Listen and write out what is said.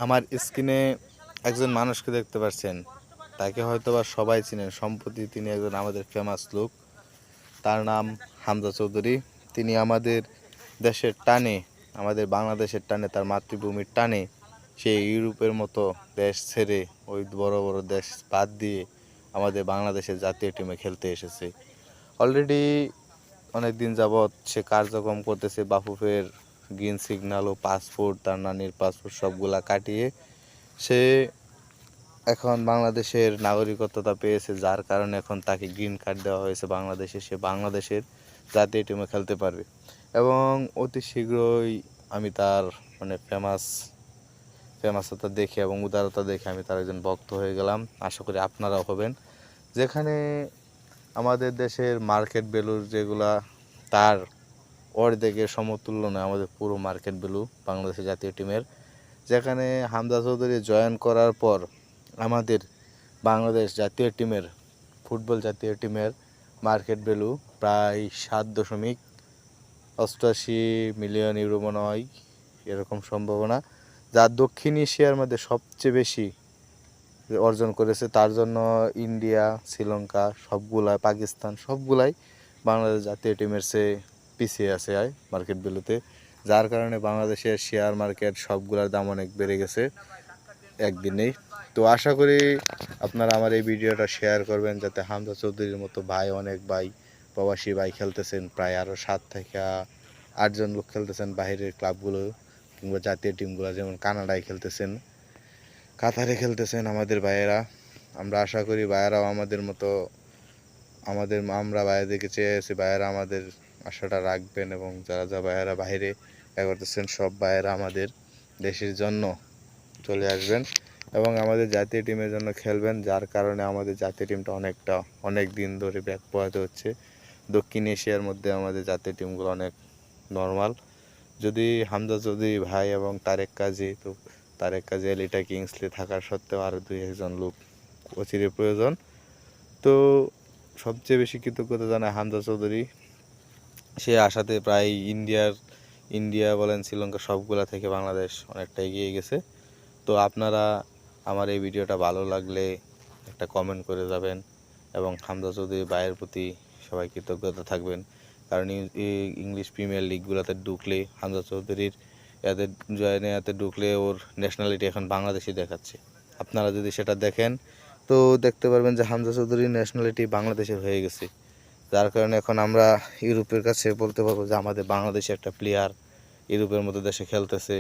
আমার স্ক্রিনে একজন মানুষকে দেখতে পাচ্ছেন, তাকে হয়তোবা সবাই চিনেন। সম্প্রতি তিনি একজন আমাদের ফেমাস লোক, তার নাম হামজা চৌধুরী। তিনি আমাদের দেশের টানে, আমাদের বাংলাদেশের টানে, তার মাতৃভূমির টানে সে ইউরোপের মতো দেশ ছেড়ে, ওই বড় বড় দেশ বাদ দিয়ে আমাদের বাংলাদেশের জাতীয় টিমে খেলতে এসেছে। অলরেডি অনেক দিন যাবৎ সে কার্যক্রম করতেছে। বাফুফের গ্রিন সিগন্যাল ও পাসপোর্ট, তার নানির পাসপোর্ট সবগুলা কাটিয়ে সে এখন বাংলাদেশের নাগরিকত্বতা পেয়েছে, যার কারণে এখন তাকে গ্রিন কার্ড দেওয়া হয়েছে বাংলাদেশে। সে বাংলাদেশের জাতীয় টিমে খেলতে পারবে এবং অতি শীঘ্রই আমি তার মানে ফেমাসতা দেখে এবং উদারতা দেখে আমি তার একজন ভক্ত হয়ে গেলাম। আশা করি আপনারাও হবেন। যেখানে আমাদের দেশের মার্কেট ভ্যালুর যেগুলা তার অর্ধেকের সমতুল্য নয়, আমাদের পুরো মার্কেট ভ্যালু বাংলাদেশের জাতীয় টিমের, যেখানে হামজা চৌধুরী জয়েন করার পর আমাদের বাংলাদেশ জাতীয় টিমের, ফুটবল জাতীয় টিমের মার্কেট ভ্যালু প্রায় 7.88 মিলিয়ন ইউরো মনে হয়, এরকম সম্ভাবনা, যা দক্ষিণ এশিয়ার মধ্যে সবচেয়ে বেশি অর্জন করেছে। তার জন্য ইন্ডিয়া, শ্রীলঙ্কা সবগুলাই, পাকিস্তান সবগুলাই বাংলাদেশ জাতীয় টিমের চেয়ে পিছিয়ে আছে মার্কেট ভ্যালুতে, যার কারণে বাংলাদেশের শেয়ার মার্কেট সবগুলোর দাম অনেক বেড়ে গেছে একদিনেই। তো আশা করি আপনারা আমার এই ভিডিওটা শেয়ার করবেন, যাতে হামজা চৌধুরীর মতো অনেক প্রবাসী ভাই খেলতেছেন, প্রায় আরও 7 থেকে 8 জন লোক খেলতেছেন বাইরের ক্লাবগুলো কিংবা জাতীয় টিমগুলো, যেমন কানাডায় খেলতেছেন, কাতারে খেলতেছেন আমাদের ভাইয়েরা। আমরা আশা করি ভাইয়েরাও আমাদের মতো, আমরা ভাইয়াদেরকে চেয়ে আছি, ভাইয়েরা আমাদের আশাটা রাখবেন এবং যারা ভাইয়েরা বাইরে করতেছেন সব ভাইয়েরা আমাদের দেশের জন্য চলে আসবেন এবং আমাদের জাতীয় টিমের জন্য খেলবেন, যার কারণে আমাদের জাতীয় টিমটা অনেক দিন ধরে ব্যাক পোহাতে হচ্ছে। দক্ষিণ এশিয়ার মধ্যে আমাদের জাতীয় টিমগুলো অনেক নর্মাল। যদি হামজা চৌধুরী ভাই এবং তারেক কাজী, লিটা কিংসলি থাকার সত্ত্বেও আরও 2-1 জন লোক অচিরে প্রয়োজন। তো সবচেয়ে বেশি কৃতজ্ঞতা জানায় হামজা চৌধুরী, সে আসাতে প্রায় ইন্ডিয়া বলেন, শ্রীলঙ্কা সবগুলা থেকে বাংলাদেশ অনেকটা এগিয়ে গেছে। তো আপনারা আমার এই ভিডিওটা ভালো লাগলে একটা কমেন্ট করে যাবেন এবং হামজা চৌধুরী ভাইয়ের প্রতি সবাই কৃতজ্ঞতা থাকবেন, কারণ এই ইংলিশ প্রিমিয়ার লিগগুলোতে ঢুকলে হামজা চৌধুরীর এতে ঢুকলে ওর ন্যাশনালিটি এখন বাংলাদেশি দেখাচ্ছে। আপনারা যদি সেটা দেখেন তো দেখতে পারবেন যে হামজা চৌধুরীর ন্যাশনালিটি বাংলাদেশের হয়ে গেছে, যার কারণে এখন আমরা ইউরোপের কাছে বলতে পারবো যে আমাদের বাংলাদেশে একটা প্লেয়ার ইউরোপের মতো দেশে খেলতেছে।